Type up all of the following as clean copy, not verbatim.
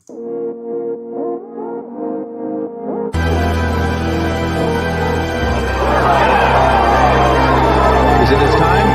Is it his time?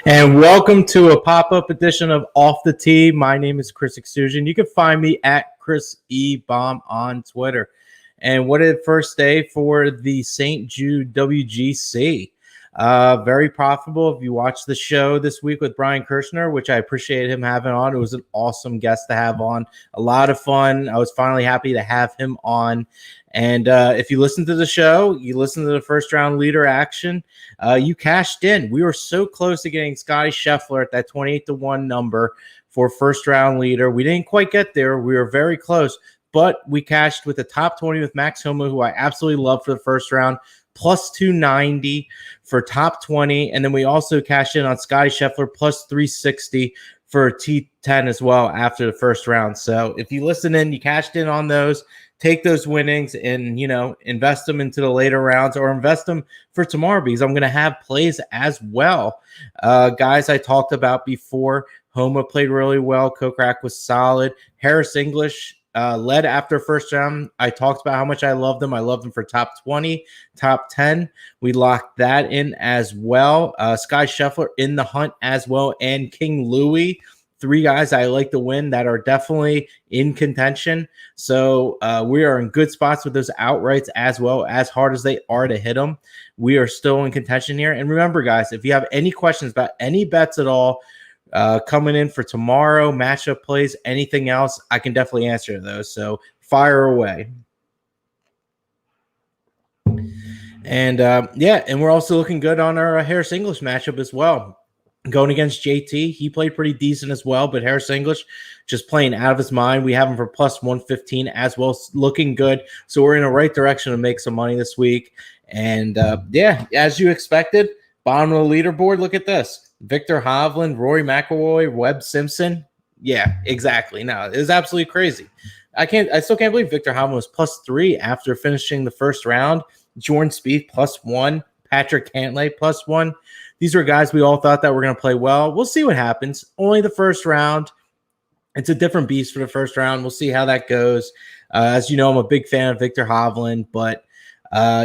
And welcome to a pop-up edition of Off the Tee. My name is Chris Extrusion. You can find me at Chris E. Baum on Twitter. And what a first day for the St Jude WGC. Very profitable. If you watched the show this week with Brian Kirshner, which I appreciate him having on, it was an awesome guest to have on. A lot of fun. I was finally happy to have him on. And if you listen to the show, you listen to the first round leader action, you cashed in. We were so close to getting Scotty Scheffler at that 28-1 number for first round leader. We didn't quite get there. We were very close, but we cashed with the top 20 with Max Homa, who I absolutely love for the first round, plus 290 for top 20. And then we also cashed in on Scotty Scheffler plus 360 for T10 as well after the first round. So if you listen in, you cashed in on those. Take those winnings and, invest them into the later rounds or invest them for tomorrow because I'm going to have plays as well. Guys I talked about before, Homa played really well. Kokrak was solid. Harris English led after first round. I talked about how much I love them. I love them for top 20, top 10. We locked that in as well. Sky Scheffler in the hunt as well, and King Louis. Three guys I like to win that are definitely in contention. So we are in good spots with those outrights as well. As hard as they are to hit them, we are still in contention here. And remember, guys, if you have any questions about any bets at all coming in for tomorrow, matchup plays, anything else, I can definitely answer those. So fire away. And and we're also looking good on our Harris English matchup as well. Going against JT, he played pretty decent as well, but Harris English just playing out of his mind. We have him for plus 115 as well, looking good. So we're in the right direction to make some money this week. And as you expected, bottom of the leaderboard, look at this. Victor Hovland, Rory McIlroy, Webb Simpson. Yeah, exactly. No, it was absolutely crazy. I still can't believe Victor Hovland was plus 3 after finishing the first round. Jordan Spieth plus 1, Patrick Cantlay plus 1. These were guys we all thought that were going to play well. We'll see what happens. Only the first round. It's a different beast for the first round. We'll see how that goes. As you know, I'm a big fan of Victor Hovland, but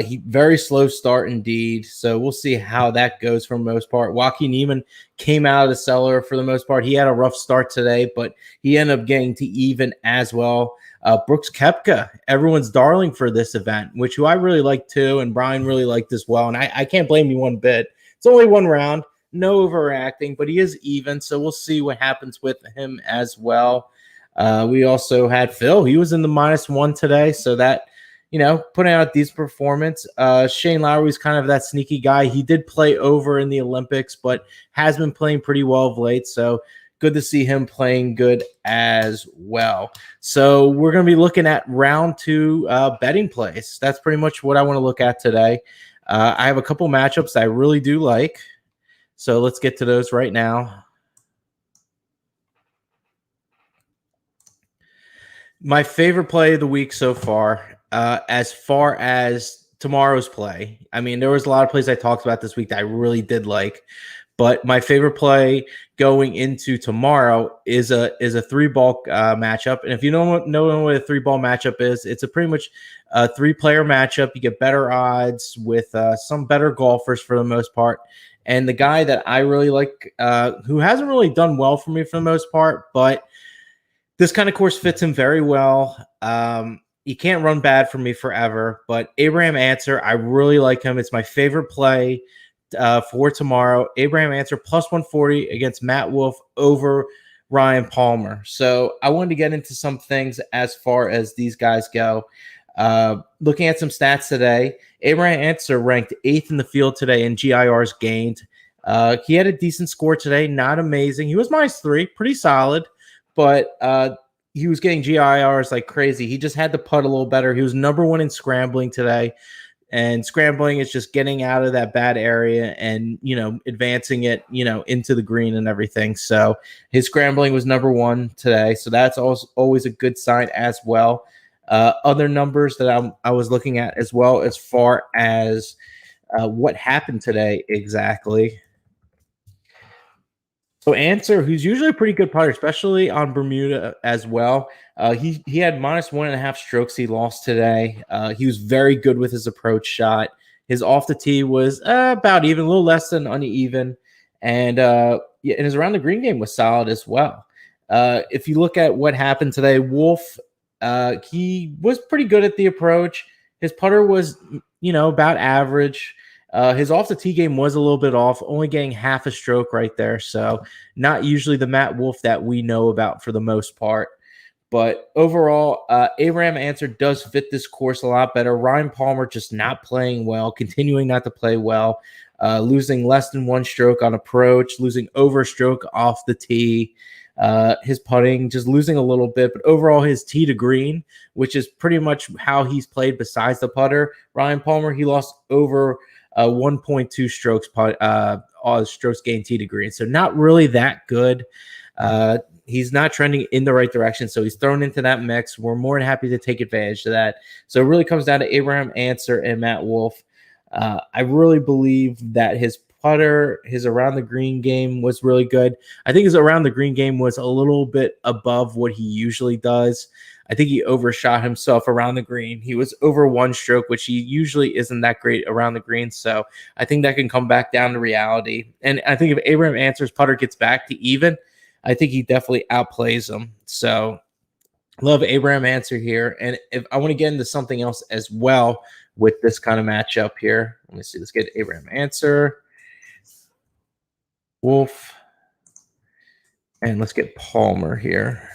he very slow start indeed. So we'll see how that goes for the most part. Joaquin Niemann came out of the cellar for the most part. He had a rough start today, but he ended up getting to even as well. Brooks Koepka, everyone's darling for this event, which I really like too, and Brian really liked as well. And I can't blame you one bit. It's only one round, no overreacting, but he is even, so we'll see what happens with him as well. We also had Phil. He was in the -1 today, so that, putting out these performance. Shane Lowry's kind of that sneaky guy. He did play over in the Olympics, but has been playing pretty well of late, so good to see him playing good as well. So we're going to be looking at round 2 betting plays. That's pretty much what I want to look at today. I have a couple matchups I really do like. So let's get to those right now. My favorite play of the week so far as tomorrow's play. I mean, there was a lot of plays I talked about this week that I really did like. But my favorite play going into tomorrow is a 3-ball matchup. And if you don't know what a 3-ball matchup is, it's a pretty much a 3-player matchup. You get better odds with some better golfers for the most part. And the guy that I really like, who hasn't really done well for me for the most part, but this kind of course fits him very well. you can't run bad for me forever, but Abraham Answer, I really like him. It's my favorite play for tomorrow. Abraham Answer plus 140 against Matt Wolf over Ryan Palmer. So I wanted to get into some things as far as these guys go. Looking at some stats today, Abraham Answer ranked 8th in the field today in GIRs gained. He had a decent score today, not amazing. He was -3, pretty solid, but he was getting GIRs like crazy. He just had to putt a little better. He was number 1 in scrambling today. And scrambling is just getting out of that bad area and, advancing it, into the green and everything. So his scrambling was number 1 today. So that's also always a good sign as well. Other numbers that I was looking at as well, as far as what happened today exactly. So Answer, who's usually a pretty good putter, especially on Bermuda as well. He had -1.5 strokes he lost today. He was very good with his approach shot. His off the tee was about even, a little less than uneven, and and his around the green game was solid as well. If you look at what happened today, Wolf, he was pretty good at the approach. His putter was, about average. His off the tee game was a little bit off, only getting half a stroke right there. So not usually the Matt Wolf that we know about for the most part. But overall, Abraham Answer does fit this course a lot better. Ryan Palmer just not playing well, continuing not to play well, losing less than 1 stroke on approach, losing over a stroke off the tee. His putting just losing a little bit, but overall his tee to green, which is pretty much how he's played besides the putter. Ryan Palmer, he lost over 1.2 strokes strokes gained tee to green. So not really that good. He's not trending in the right direction, so he's thrown into that mix. We're more than happy to take advantage of that. So it really comes down to Abraham Answer and Matt Wolf. I really believe that his putter, his around the green game was really good. I think his around the green game was a little bit above what he usually does. I think he overshot himself around the green. He was over 1 stroke, which he usually isn't that great around the green. So I think that can come back down to reality. And I think if Abraham Answer's putter gets back to even, I think he definitely outplays him. So love Abraham Answer here. And if I want to get into something else as well with this kind of matchup here, let me see. Let's get Abraham Answer, Wolf, and let's get Palmer here.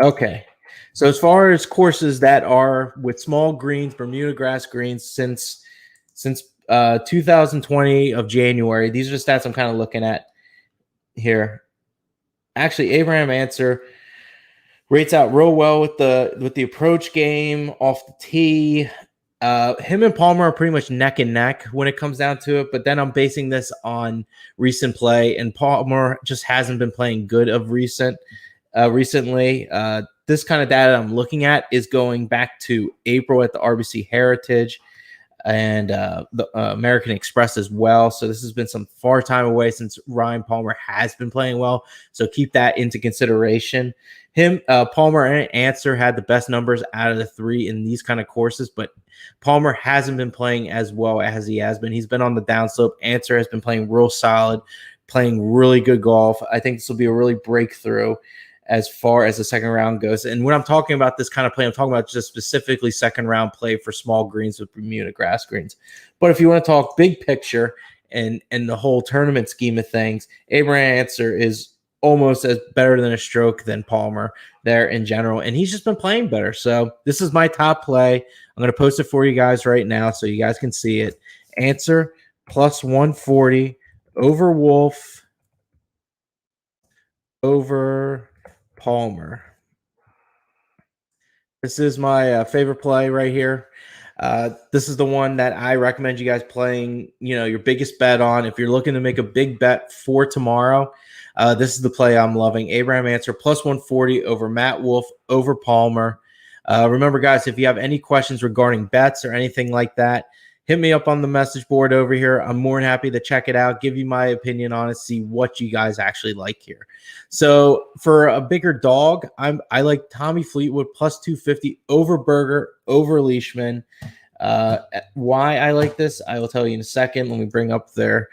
Okay. So as far as courses that are with small greens, Bermuda grass greens, since 2020 of January, these are the stats I'm kind of looking at here. Actually, Abraham Answer rates out real well with the approach game off the tee. Him and Palmer are pretty much neck and neck when it comes down to it. But then I'm basing this on recent play, and Palmer just hasn't been playing good of recently. This kind of data I'm looking at is going back to April at the RBC Heritage and the American Express as well. So this has been some far time away since Ryan Palmer has been playing well. So keep that into consideration. Palmer and Answer had the best numbers out of the 3 in these kind of courses, but Palmer hasn't been playing as well as he has been. He's been on the downslope. Answer has been playing real solid, playing really good golf. I think this will be a really breakthrough as far as the second round goes. And when I'm talking about this kind of play, I'm talking about just specifically second round play for small greens with Bermuda grass greens. But if you want to talk big picture and the whole tournament scheme of things, Abraham Answer is almost as better than a stroke than Palmer there in general. And he's just been playing better. So this is my top play. I'm going to post it for you guys right now so you guys can see it. Answer plus 140 over Wolf over Palmer. This is my favorite play right here. This is the one that I recommend you guys playing, your biggest bet on. If you're looking to make a big bet for tomorrow, this is the play I'm loving. Abraham Answer plus 140 over Matt Wolf over Palmer. Remember, guys, if you have any questions regarding bets or anything like that, hit me up on the message board over here. I'm more than happy to check it out, give you my opinion on it, see what you guys actually like here. So for a bigger dog, I like Tommy Fleetwood plus 250 over Berger, over Leishman. Why I like this, I will tell you in a second. Let me bring up their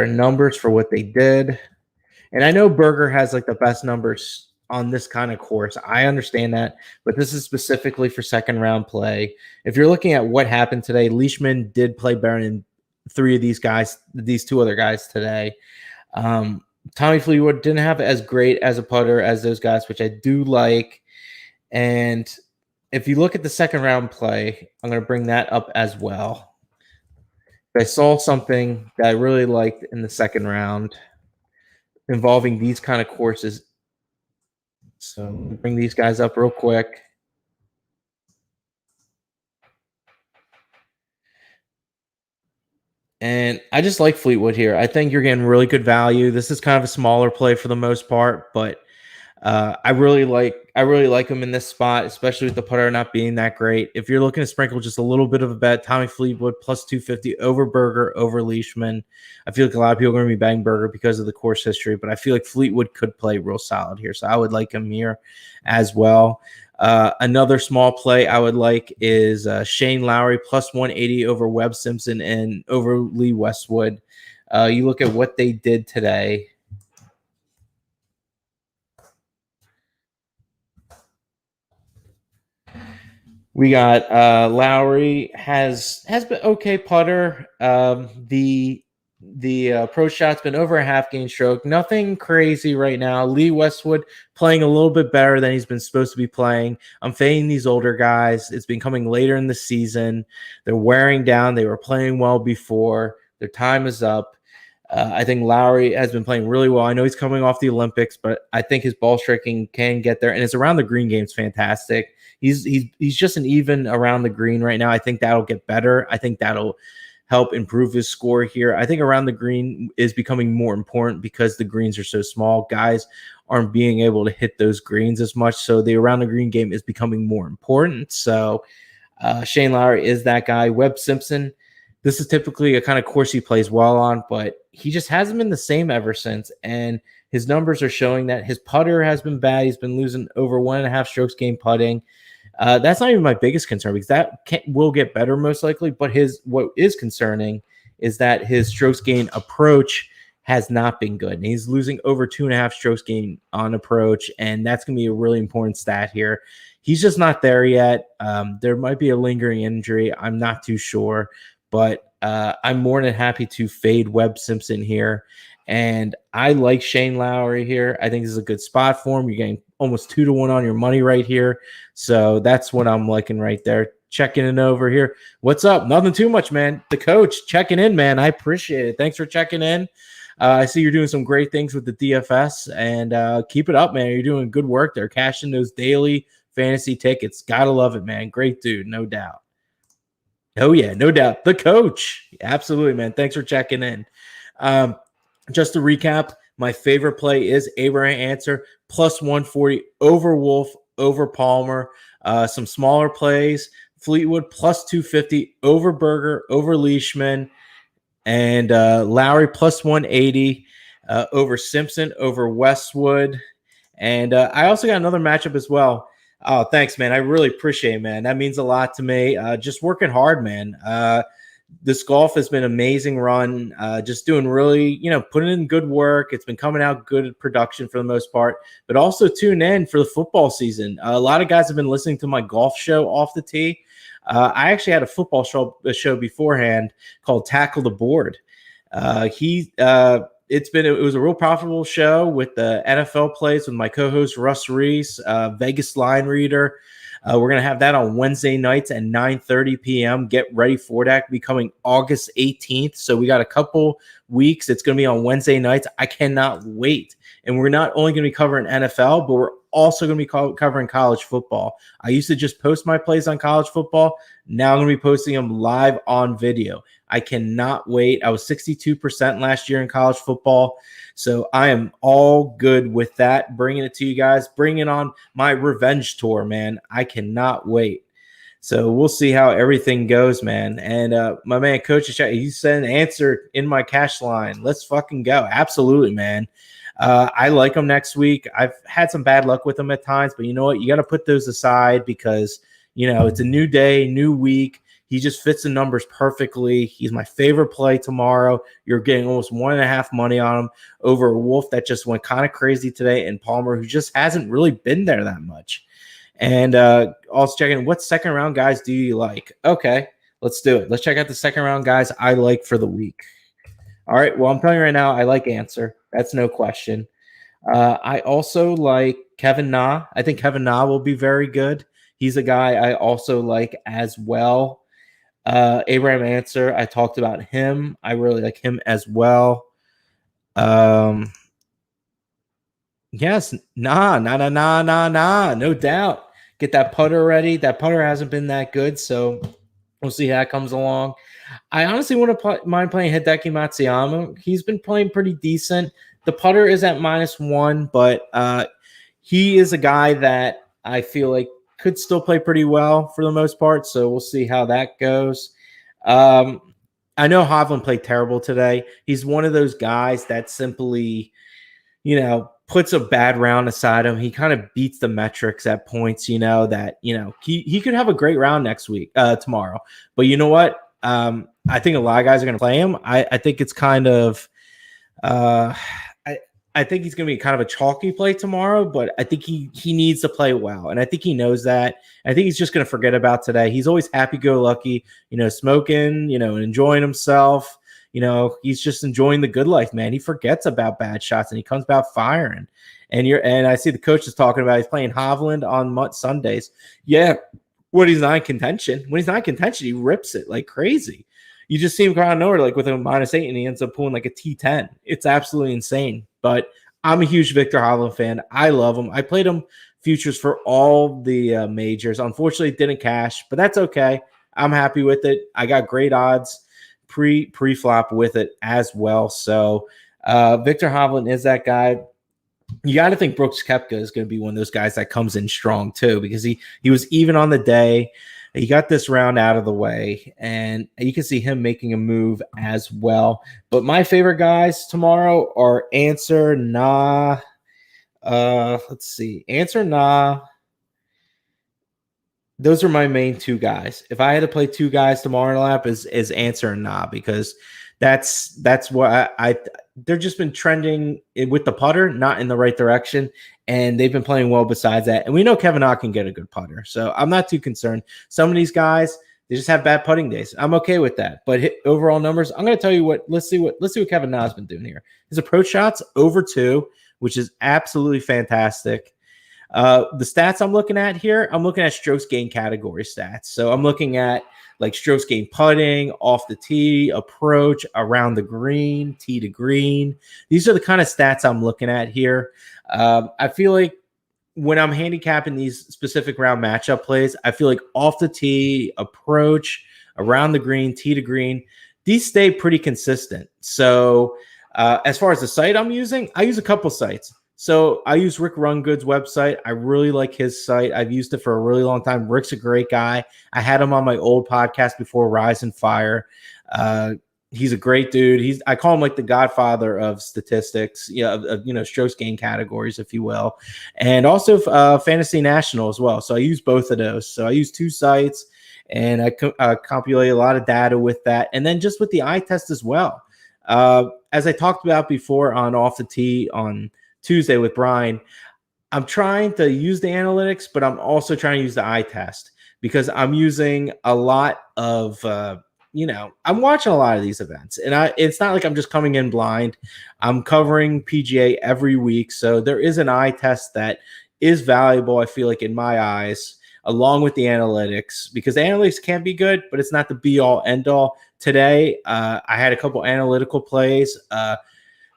numbers for what they did. And I know Berger has like the best numbers on this kind of course. I understand that, but this is specifically for second round play. If you're looking at what happened today, Leishman did play better than three of these guys, these two other guys today. Tommy Fleetwood didn't have as great as a putter as those guys, which I do like. And if you look at the second round play, I'm going to bring that up as well. I saw something that I really liked in the second round involving these kind of courses. So bring these guys up real quick. And I just like Fleetwood here. I think you're getting really good value. This is kind of a smaller play for the most part, but I really like him in this spot, especially with the putter not being that great. If you're looking to sprinkle just a little bit of a bet, Tommy Fleetwood plus 250 over Berger, over Leishman. I feel like a lot of people are going to be betting Berger because of the course history, but I feel like Fleetwood could play real solid here, so I would like him here as well. Another small play I would like is Shane Lowry plus 180 over Webb Simpson and over Lee Westwood. You look at what they did today. We got Lowry has been okay putter. The approach shot's been over a half gain stroke. Nothing crazy right now. Lee Westwood playing a little bit better than he's been supposed to be playing. I'm fading these older guys. It's been coming later in the season. They're wearing down. They were playing well before. Their time is up. I think Lowry has been playing really well. I know he's coming off the Olympics, but I think his ball striking can get there. And it's around the green game's fantastic. He's just an even around the green right now. I think that'll get better. I think that'll help improve his score here. I think around the green is becoming more important because the greens are so small. Guys aren't being able to hit those greens as much. So the around the green game is becoming more important. So Shane Lowry is that guy. Webb Simpson, this is typically a kind of course he plays well on, but he just hasn't been the same ever since. And his numbers are showing that his putter has been bad. He's been losing over 1.5 strokes gained putting. That's not even my biggest concern because that will get better most likely. But what is concerning is that his strokes gain approach has not been good. And he's losing over 2.5 strokes gain on approach. And that's going to be a really important stat here. He's just not there yet. There might be a lingering injury. I'm not too sure. But I'm more than happy to fade Webb Simpson here. And I like Shane Lowry here. I think this is a good spot for him. You're getting almost 2-1 on your money right here. So that's what I'm liking right there. Checking in over here. What's up? Nothing too much, man. The coach checking in, man. I appreciate it. Thanks for checking in. I see you're doing some great things with the DFS, and keep it up, man. You're doing good work there. Cashing those daily fantasy tickets. Gotta love it, man. Great dude, no doubt. Oh, yeah, no doubt. The coach. Absolutely, man. Thanks for checking in. Just to recap, my favorite play is Abraham Answer plus 140 over Wolf, over Palmer. Some smaller plays, Fleetwood plus 250 over Berger, over Leishman, and Lowry plus 180 over Simpson, over Westwood. And I also got another matchup as well. Oh, thanks, man. I really appreciate it, man. That means a lot to me. Just working hard, man. This golf has been an amazing run. Just doing really, putting in good work. It's been coming out good production for the most part, but also tune in for the football season. A lot of guys have been listening to my golf show Off the Tee. I actually had a football show beforehand called Tackle the Board. It was a real profitable show with the NFL plays with my co-host Russ Reese, Vegas line reader. We're going to have that on Wednesday nights at 9:30 p.m. Get ready for that. It'll be coming August 18th. So we got a couple weeks. It's going to be on Wednesday nights. I cannot wait. And we're not only going to be covering NFL, but we're also going to be covering college football. I used to just post my plays on college football. Now I'm going to be posting them live on video. I cannot wait. I was 62% last year in college football. So I am all good with that. Bringing it to you guys. Bringing on my revenge tour, man. I cannot wait. So we'll see how everything goes, man. And my man, Coach, he sent an answer in my cash line. Let's fucking go. Absolutely, man. I like him next week. I've had some bad luck with him at times, but you know what? You got to put those aside because, it's a new day, new week. He just fits the numbers perfectly. He's my favorite play tomorrow. You're getting almost 1.5 money on him over Wolf that just went kind of crazy today, and Palmer, who just hasn't really been there that much. And also checking, what second round guys do you like? Okay, let's do it. Let's check out the second round guys I like for the week. All right. Well, I'm telling you right now, I like Answer. That's no question. I also like Kevin Na. I think Kevin Na will be very good. He's a guy I also like as well. Abraham Answer, I talked about him. I really like him as well. Yes, no doubt. Get that putter ready. That putter hasn't been that good, so we'll see how that comes along. I honestly want to mind playing Hideki Matsuyama. He's been playing pretty decent. The putter is at -1, but he is a guy that I feel like could still play pretty well for the most part, so we'll see how that goes. I know Hovland played terrible today. He's one of those guys that simply, puts a bad round aside him. He kind of beats the metrics at points, that, he could have a great round next week, tomorrow. But you know what? I think a lot of guys are going to play him. I think it's kind of, I think he's going to be kind of a chalky play tomorrow, but I think he needs to play well. And I think he knows that. I think he's just going to forget about today. He's always happy-go-lucky, smoking, and enjoying himself. He's just enjoying the good life, man. He forgets about bad shots and he comes about firing. And I see the coach is talking about he's playing Hovland on Sundays. Yeah, when he's not in contention. When he's not in contention, he rips it like crazy. You just see him come out of nowhere, like with a -8, and he ends up pulling like a T10. It's absolutely insane. But I'm a huge Victor Hovland fan. I love him. I played him futures for all the majors. Unfortunately, it didn't cash, but that's okay. I'm happy with it. I got great odds pre-flop with it as well. So Victor Hovland is that guy. You got to think Brooks Koepka is going to be one of those guys that comes in strong too, because he was even on the day. He got this round out of the way, and you can see him making a move as well. But my favorite guys tomorrow are Answer, Na. Let's see. Answer, Na. Those are my main two guys. If I had to play two guys tomorrow in the lap, is Answer and Na, because that's what they're just been trending with the putter, not in the right direction, and they've been playing well besides that. And we know Kevin Na can get a good putter, so I'm not too concerned. Some of these guys, they just have bad putting days. I'm okay with that. But overall numbers, I'm going to tell you what. Let's see what Kevin Na's been doing here. His approach shots over 2, which is absolutely fantastic. The stats I'm looking at here, I'm looking at strokes gain category stats. So I'm looking at like strokes gain putting, off the tee, approach, around the green, tee to green. These are the kind of stats I'm looking at here. I feel like when I'm handicapping these specific round matchup plays, I feel like off the tee, approach, around the green, tee to green, these stay pretty consistent. So as far as the site I'm using, I use a couple sites. So I use Rick Rungood's website. I really like his site. I've used it for a really long time. Rick's a great guy. I had him on my old podcast before Rise and Fire. He's a great dude. I call him like the godfather of statistics, strokes gain categories, if you will, and also Fantasy National as well. So I use both of those. So I use two sites, and I compilate a lot of data with that, and then just with the eye test as well. As I talked about before on Off the Tee on Tuesday with Brian, I'm trying to use the analytics, but I'm also trying to use the eye test, because I'm using a lot of, I'm watching a lot of these events, and it's not like I'm just coming in blind. I'm covering PGA every week. So there is an eye test that is valuable, I feel like, in my eyes, along with the analytics, because the analytics can be good, but it's not the be all end all. Today, I had a couple analytical plays.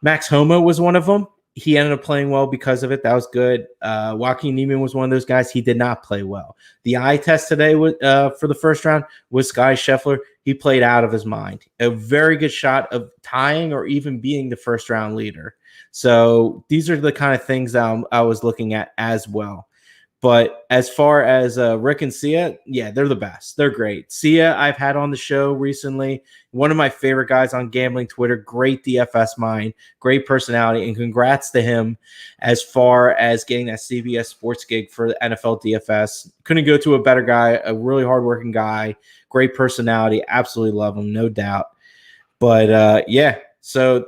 Max Homa was one of them. He ended up playing well because of it. That was good. Joaquin Niemann was one of those guys. He did not play well. The eye test today for the first round was Sky Scheffler. He played out of his mind. A very good shot of tying or even being the first round leader. So these are the kind of things that I was looking at as well. But as far as Rick and Sia, yeah, they're the best. They're great. Sia, I've had on the show recently. One of my favorite guys on gambling Twitter. Great DFS mind, great personality, and congrats to him as far as getting that CBS Sports gig for the NFL DFS. Couldn't go to a better guy, a really hardworking guy, great personality. Absolutely love him, no doubt. But yeah, so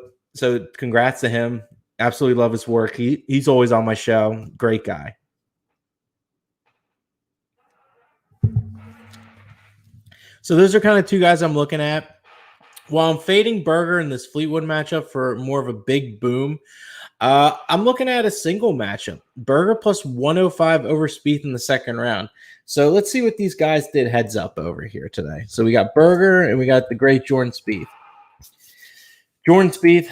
congrats to him. Absolutely love his work. He's always on my show. Great guy. So those are kind of two guys I'm looking at. While I'm fading Berger in this Fleetwood matchup for more of a big boom, I'm looking at a single matchup. Berger plus 105 over Spieth in the second round. So let's see what these guys did heads up over here today. So we got Berger and we got the great Jordan Spieth. Jordan Spieth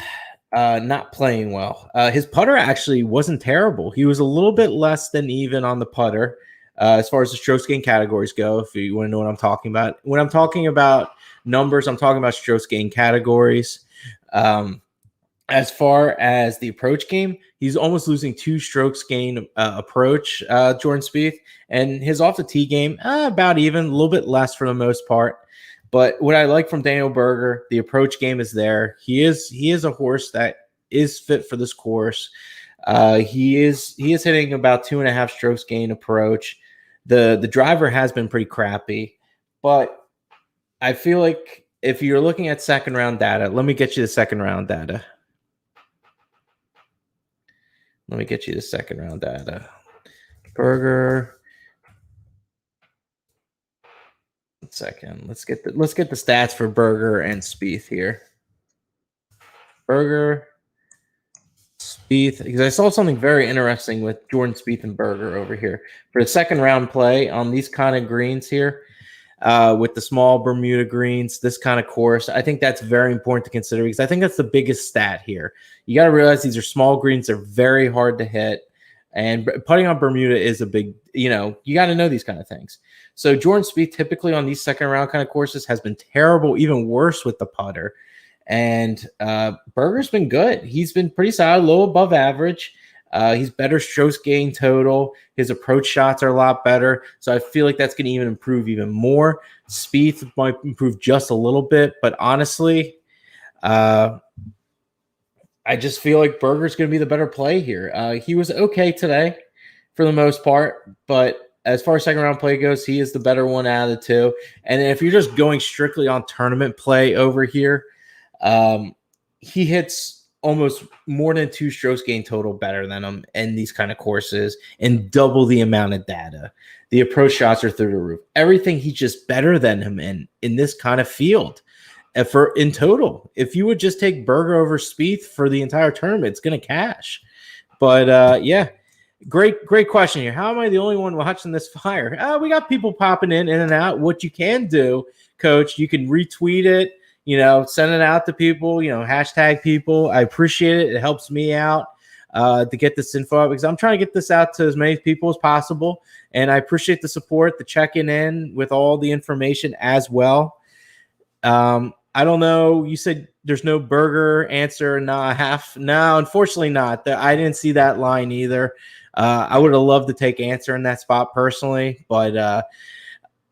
not playing well. His putter actually wasn't terrible. He was a little bit less than even on the putter. As far as the strokes gain categories go, if you want to know what I'm talking about. When I'm talking about numbers, I'm talking about strokes gain categories. As far as the approach game, he's almost losing 2 strokes gain approach, Jordan Spieth. And his off the tee game, about even, a little bit less for the most part. But what I like from Daniel Berger, the approach game is there. He is a horse that is fit for this course. He is hitting about 2.5 strokes gain approach. The driver has been pretty crappy, but I feel like if you're looking at second round data, let me get you the second round data. Berger. 1 second. Let's get the stats for Berger and Spieth here. Berger, Spieth, because I saw something very interesting with Jordan Spieth and Berger over here. For the second round play on these kind of greens here, with the small Bermuda greens, this kind of course, I think that's very important to consider because I think that's the biggest stat here. You got to realize these are small greens. They're very hard to hit. And putting on Bermuda is a big, you got to know these kind of things. So Jordan Spieth typically on these second round kind of courses has been terrible, even worse with the putter. And Berger's been good. He's been pretty solid, low above average. He's better strokes gain total. His approach shots are a lot better. So I feel like that's going to even improve even more. Spieth might improve just a little bit, but honestly, I just feel like Berger's going to be the better play here. He was okay today for the most part, but as far as second round play goes, he is the better one out of the two. And if you're just going strictly on tournament play over here, he hits almost more than 2 strokes gain total better than him in these kind of courses and double the amount of data. The approach shots are through the roof. Everything, he's just better than him in this kind of field. In total, if you would just take Berger over Spieth for the entire tournament, it's going to cash. But yeah, great question here. How am I the only one watching this fire? We got people popping in and out. What you can do, Coach, you can retweet it, send it out to people, hashtag people. I appreciate it. It helps me out to get this info out because I'm trying to get this out to as many people as possible. And I appreciate the support, the checking in with all the information as well. I don't know. You said there's no Berger answer. No, unfortunately not. I didn't see that line either. I would have loved to take answer in that spot personally, but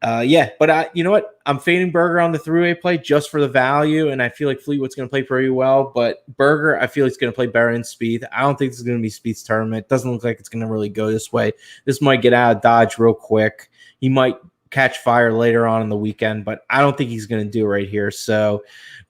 yeah. But you know what? I'm fading Berger on the three-way play just for the value, and I feel like Fleetwood's going to play pretty well. But Berger, I feel he's going to play better than Spieth. I don't think this is going to be Spieth's tournament. It doesn't look like it's going to really go this way. This might get out of Dodge real quick. He might catch fire later on in the weekend, but I don't think he's going to do it right here. So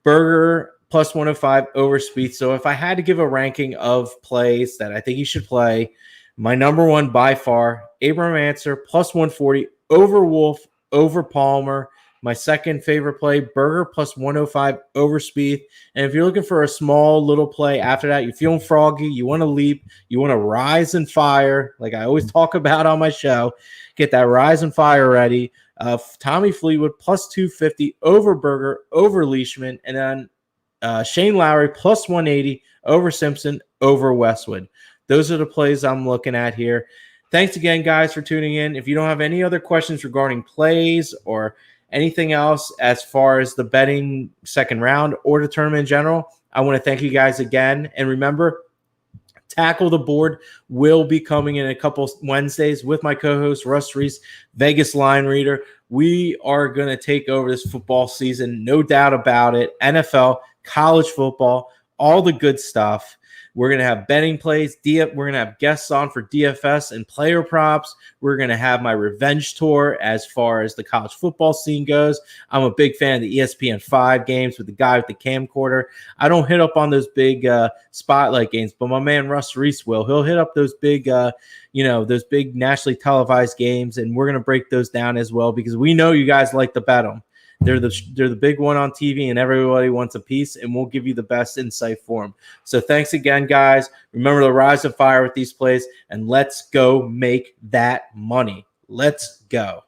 Berger plus 105 over Spieth. So if I had to give a ranking of plays that I think he should play, my number one by far, Abraham Answer plus 140 over Wolf, over Palmer. My second favorite play, Berger plus 105 over Spieth. And if you're looking for a small little play after that, you're feeling froggy, you want to leap, you want to rise and fire, like I always talk about on my show, get that rise and fire ready. Tommy Fleetwood plus 250 over Berger, over Leishman, and then Shane Lowry plus 180 over Simpson, over Westwood. Those are the plays I'm looking at here. Thanks again, guys, for tuning in. If you don't have any other questions regarding plays or anything else as far as the betting second round or the tournament in general, I want to thank you guys again. And remember, Tackle the Board will be coming in a couple Wednesdays with my co-host Russ Reese, Vegas line reader. We are going to take over this football season, no doubt about it. NFL, college football, all the good stuff. We're going to have betting plays. We're going to have guests on for DFS and player props. We're going to have my revenge tour as far as the college football scene goes. I'm a big fan of the ESPN 5 games with the guy with the camcorder. I don't hit up on those big spotlight games, but my man Russ Reese will. He'll hit up those big, those big nationally televised games, and we're going to break those down as well because we know you guys like to bet them. They're the big one on TV, and everybody wants a piece, and we'll give you the best insight for them. So thanks again, guys. Remember to rise to fire with these plays, and let's go make that money. Let's go.